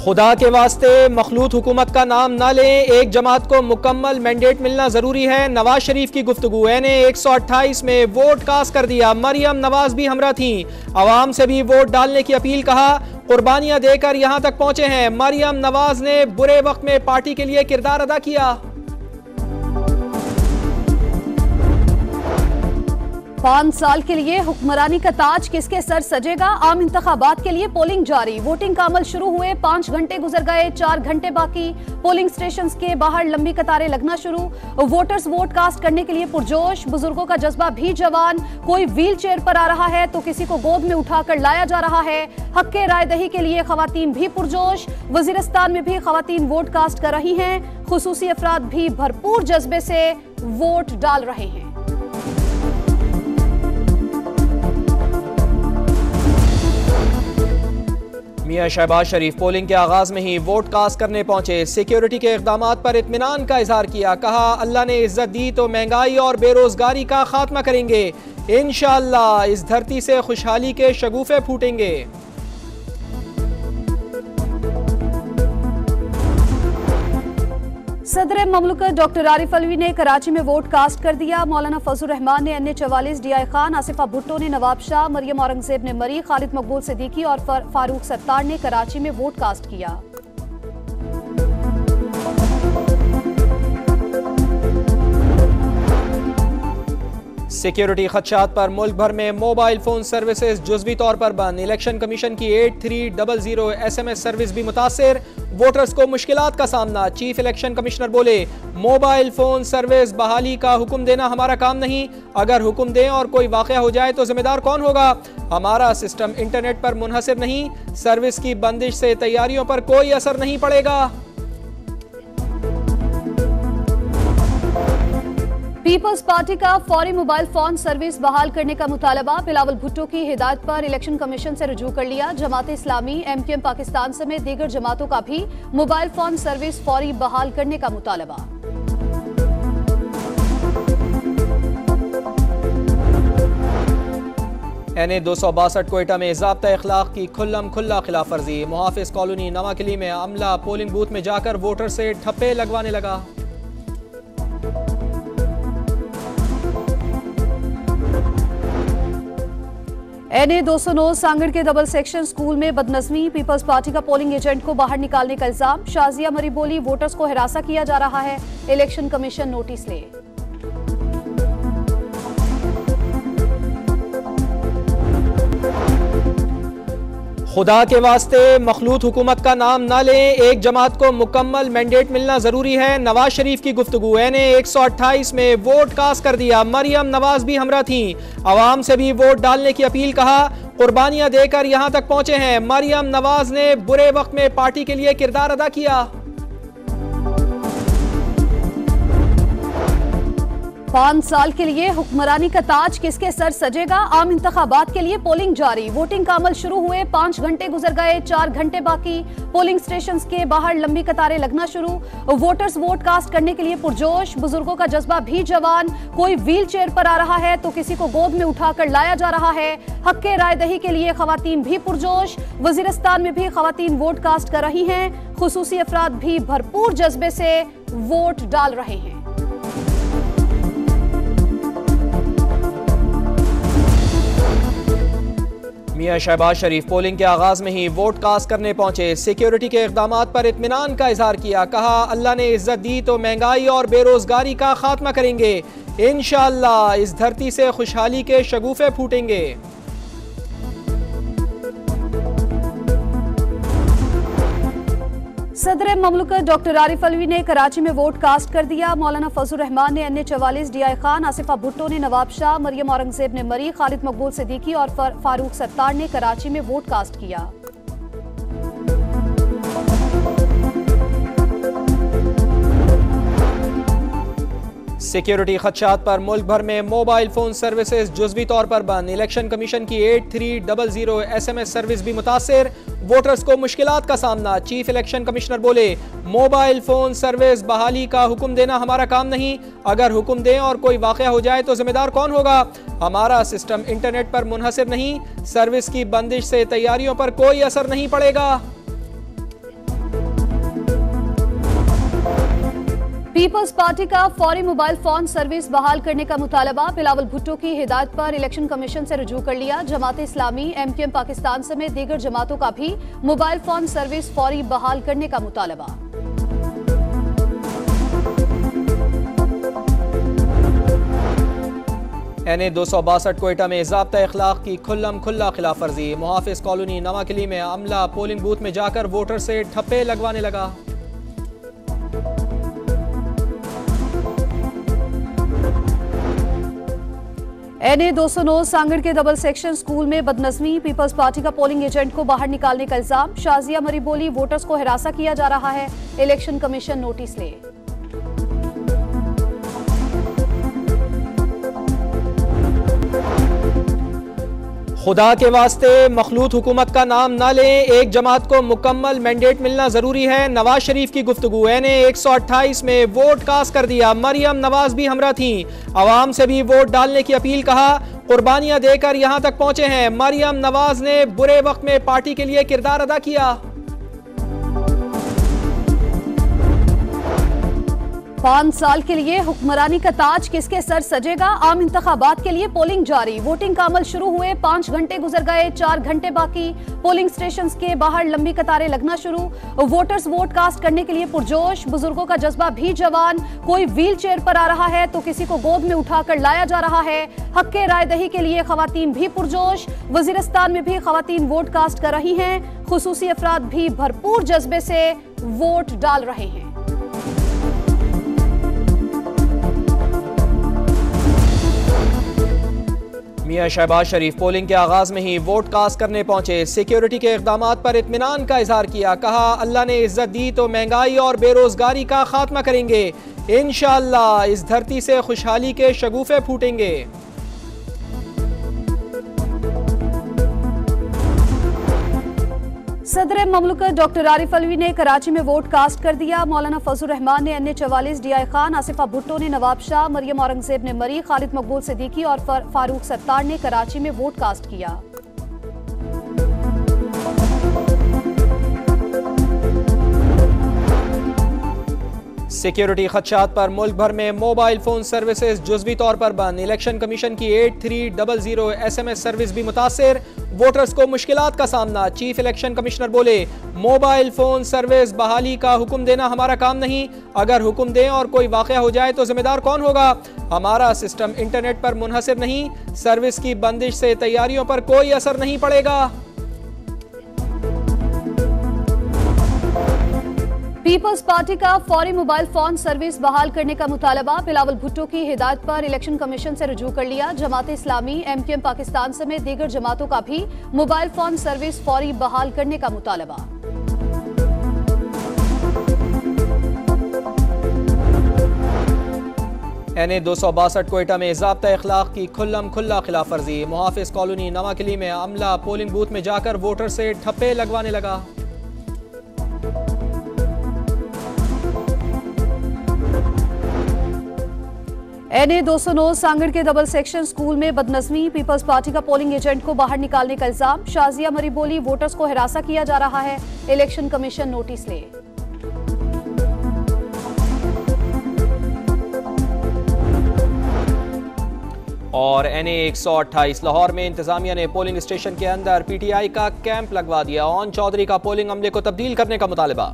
खुदा के वास्ते मखलूत हुकूमत का नाम ना लें, एक जमात को मुकम्मल मैंडेट मिलना जरूरी है। नवाज शरीफ की गुफ्तगू। ने 128 में वोट कास्ट कर दिया। मरियम नवाज भी हमरा थी। अवाम से भी वोट डालने की अपील। कहा कुर्बानियां देकर यहां तक पहुंचे हैं। मरियम नवाज ने बुरे वक्त में पार्टी के लिए किरदार अदा किया। 5 साल के लिए हुक्मरानी का ताज किसके सर सजेगा? आम इंतखाबात के लिए पोलिंग जारी। वोटिंग का अमल शुरू हुए 5 घंटे गुजर गए, 4 घंटे बाकी। पोलिंग स्टेशन के बाहर लंबी कतारें लगना शुरू। वोटर्स वोट कास्ट करने के लिए पुरजोश। बुजुर्गों का जज्बा भी जवान। कोई व्हील चेयर पर आ रहा है तो किसी को गोद में उठाकर लाया जा रहा है। हक के राय दही के लिए खवातीन भी पुरजोश। वजीरिस्तान में भी खवातीन वोट कास्ट कर रही हैं। खुसूसी अफराद भी भरपूर जज्बे से वोट डाल रहे हैं। मियां शहबाज शरीफ पोलिंग के आगाज में ही वोट कास्ट करने पहुंचे। सिक्योरिटी के इक़दामात पर इत्मीनान का इजहार किया। कहा अल्लाह ने इज्जत दी तो महंगाई और बेरोजगारी का खात्मा करेंगे। इंशाअल्लाह इस धरती से खुशहाली के शगुफे फूटेंगे। सदर ममलकत डॉक्टर आरिफ अलवी ने कराची में वोट कास्ट कर दिया। मौलाना फजल रहमान ने NA44, DI खान, आसिफा भुट्टो ने नवाब शाह, मरियम औरंगजेब ने मरी, खालिद मकबूल सिद्दीकी और फारूक सत्तार ने कराची में वोट कास्ट किया। सिक्योरिटी खदशात पर मुल्क भर में मोबाइल फोन सर्विसेज जुज़वी तौर पर बंद। इलेक्शन कमीशन की 8300 SMS सर्विस भी मुतासिर। वोटर्स को मुश्किलात का सामना। चीफ इलेक्शन कमिश्नर बोले मोबाइल फोन सर्विस बहाली का हुक्म देना हमारा काम नहीं। अगर हुक्म दें और कोई वाक़या हो जाए तो जिम्मेदार कौन होगा? हमारा सिस्टम इंटरनेट पर मुनहसिर नहीं। सर्विस की बंदिश से तैयारियों पर कोई असर नहीं पड़ेगा। पीपल्स पार्टी का फौरी मोबाइल फोन सर्विस बहाल करने का मुतालबा। बिलावल भुट्टो की हिदायत पर इलेक्शन कमीशन से रुजू कर लिया। जमात इस्लामी, MQM पाकिस्तान समेत दीगर जमातों का भी मोबाइल फोन सर्विस फौरी बहाल करने का मुतालबा। NA 262 कोयटा में ज़ाब्ता इखलाक की खुल्लम खुल्ला खिलाफ वर्जी। मुहाफिज कॉलोनी नवाकिली में अमला पोलिंग बूथ में जाकर वोटर से ठप्पे लगवाने लगा। NA 209 सांगड़ के डबल सेक्शन स्कूल में बदनज़मी। पीपल्स पार्टी का पोलिंग एजेंट को बाहर निकालने का इल्जाम। शाजिया मरी बोली वोटर्स को हिरासा किया जा रहा है। इलेक्शन कमीशन नोटिस ले। खुदा के वास्ते मखलूत हुकूमत का नाम ना लें, एक जमात को मुकम्मल मैंडेट मिलना जरूरी है। नवाज शरीफ की गुफ्तगू। ने 128 में वोट कास्ट कर दिया। मरियम नवाज भी हमरा थी। अवाम से भी वोट डालने की अपील। कहा कुर्बानियां देकर यहां तक पहुंचे हैं। मरियम नवाज ने बुरे वक्त में पार्टी के लिए किरदार अदा किया। 5 साल के लिए हुक्मरानी का ताज किसके सर सजेगा? आम इंतखाबात के लिए पोलिंग जारी। वोटिंग का अमल शुरू हुए 5 घंटे गुजर गए, 4 घंटे बाकी। पोलिंग स्टेशन के बाहर लंबी कतारें लगना शुरू। वोटर्स वोट कास्ट करने के लिए पुरजोश। बुजुर्गों का जज्बा भी जवान। कोई व्हील चेयर पर आ रहा है तो किसी को गोद में उठाकर लाया जा रहा है। हक के राय दही के लिए खवातीन भी पुरजोश। वजीरिस्तान में भी खवातीन वोट कास्ट कर रही हैं। खुसूसी अफराद भी भरपूर जज्बे से वोट डाल रहे हैं। मियां शहबाज शरीफ पोलिंग के आगाज में ही वोट कास्ट करने पहुंचे। सिक्योरिटी के इक़दामात पर इत्मीनान का इजहार किया। कहा अल्लाह ने इज्जत दी तो महंगाई और बेरोजगारी का खात्मा करेंगे। इंशाअल्लाह इस धरती से खुशहाली के शगुफे फूटेंगे। सदर ममलकत डॉक्टर आरिफ अलवी ने कराची में वोट कास्ट कर दिया। मौलाना फजल रहमान ने NA44, DI खान, आसिफा भुट्टो ने नवाब शाह, मरियम औरंगजेब ने मरी, खालिद मकबूल सिद्दीकी और फारूक सत्तार ने कराची में वोट कास्ट किया। सिक्योरिटी खदशात पर मुल्क भर में मोबाइल फोन सर्विसेज जुज़वी तौर पर बंद। इलेक्शन कमीशन की 8300 SMS सर्विस भी मुतासिर। वोटर्स को मुश्किलात का सामना। चीफ इलेक्शन कमिश्नर बोले मोबाइल फोन सर्विस बहाली का हुक्म देना हमारा काम नहीं। अगर हुक्म दें और कोई वाक़या हो जाए तो जिम्मेदार कौन होगा? हमारा सिस्टम इंटरनेट पर मुनहसिर नहीं। सर्विस की बंदिश से तैयारियों पर कोई असर नहीं पड़ेगा। पीपल्स पार्टी का फौरी मोबाइल फोन सर्विस बहाल करने का मुतालबा बिलावल भुट्टो की हिदायत पर इलेक्शन कमीशन से रुजू कर लिया। जमात इस्लामी, एमक्यूएम पाकिस्तान समेत दीगर जमातों का भी मोबाइल फोन सर्विस फौरी बहाल करने का मुतालबा। NA 262 कोयटा में ज़ाब्ता इखलाक की खुल्लम खुल्ला खिलाफ वर्जी। मुहाफिज कॉलोनी नवाकिली में अमला पोलिंग बूथ में जाकर वोटर से ठप्पे लगवाने लगा। NA 209 सांगड़ के डबल सेक्शन स्कूल में बदनज़मी, पीपल्स पार्टी का पोलिंग एजेंट को बाहर निकालने का इल्जाम। शाजिया मरी बोली, वोटर्स को हिरासा किया जा रहा है, इलेक्शन कमीशन नोटिस ले। खुदा के वास्ते मखलूत हुकूमत का नाम ना लें, एक जमात को मुकम्मल मैंडेट मिलना जरूरी है। नवाज शरीफ की गुफ्तगू। NA 128 में वोट कास्ट कर दिया, मरियम नवाज भी हमरा थी, अवाम से भी वोट डालने की अपील। कहा कुर्बानियां देकर यहां तक पहुंचे हैं। मरियम नवाज ने बुरे वक्त में पार्टी के लिए किरदार अदा किया। 5 साल के लिए हुक्मरानी का ताज किसके सर सजेगा? आम इंतखाबात के लिए पोलिंग जारी, वोटिंग का अमल शुरू हुए 5 घंटे गुजर गए, 4 घंटे बाकी। पोलिंग स्टेशन के बाहर लंबी कतारें लगना शुरू। वोटर्स वोट कास्ट करने के लिए पुरजोश, बुजुर्गों का जज्बा भी जवान। कोई व्हील चेयर पर आ रहा है तो किसी को गोद में उठाकर लाया जा रहा है। हक के राय दही के लिए खवातीन भी पुरजोश। वजीरिस्तान में भी खवातीन वोट कास्ट कर रही हैं। खुसूसी अफराद भी भरपूर जज्बे से वोट डाल रहे हैं। मियां शहबाज शरीफ पोलिंग के आगाज में ही वोट कास्ट करने पहुंचे। सिक्योरिटी के इक़दामात पर इत्मीनान का इजहार किया। कहा अल्लाह ने इज्जत दी तो महंगाई और बेरोजगारी का खात्मा करेंगे। इंशाअल्लाह इस धरती से खुशहाली के शगुफे फूटेंगे। सदर ममलकत डॉक्टर आरिफ अलवी ने कराची में वोट कास्ट कर दिया। मौलाना फजल रहमान ने NA 44, DI खान, आसिफा भुट्टो ने नवाब शाह, मरियम औरंगजेब ने मरी, खालिद मकबूल सिद्दीकी और फारूक सत्तार ने कराची में वोट कास्ट किया। सिक्योरिटी खदशात पर मुल्क भर में मोबाइल फोन सर्विसेज जुज़वी तौर पर बंद। इलेक्शन कमीशन की 8300 SMS सर्विस भी मुतासिर, वोटर्स को मुश्किलात का सामना। चीफ इलेक्शन कमिश्नर बोले मोबाइल फोन सर्विस बहाली का हुक्म देना हमारा काम नहीं, अगर हुक्म दें और कोई वाक़या हो जाए तो जिम्मेदार कौन होगा? हमारा सिस्टम इंटरनेट पर मुनहसिर नहीं, सर्विस की बंदिश से तैयारियों पर कोई असर नहीं पड़ेगा। पीपल्स पार्टी का फौरी मोबाइल फोन सर्विस बहाल करने का मुतालबा बिलावल भुट्टो की हिदायत पर इलेक्शन कमीशन से रुजू कर लिया। जमात इस्लामी, एमक्यूएम पाकिस्तान समेत दीगर जमातों का भी मोबाइल फोन सर्विस फौरी बहाल करने का मुतालबा। NA 262 कोयटा में ज़ाब्ता इखलाक की खुल्लम खुल्ला खिलाफ वर्जी। मुहाफिज कॉलोनी नवाकिली में अमला पोलिंग बूथ में जाकर वोटर से ठप्पे लगवाने लगा। NA 209 सांगड़ के डबल सेक्शन स्कूल में बदनज़मी, पीपल्स पार्टी का पोलिंग एजेंट को बाहर निकालने का इल्जाम। शाजिया मरी बोली, वोटर्स को हिरासा किया जा रहा है, इलेक्शन कमीशन नोटिस ले। और NA 128 लाहौर में इंतजामिया ने पोलिंग स्टेशन के अंदर PTI का कैंप लगवा दिया। ओन चौधरी का पोलिंग अमले को तब्दील करने का मुतालबा।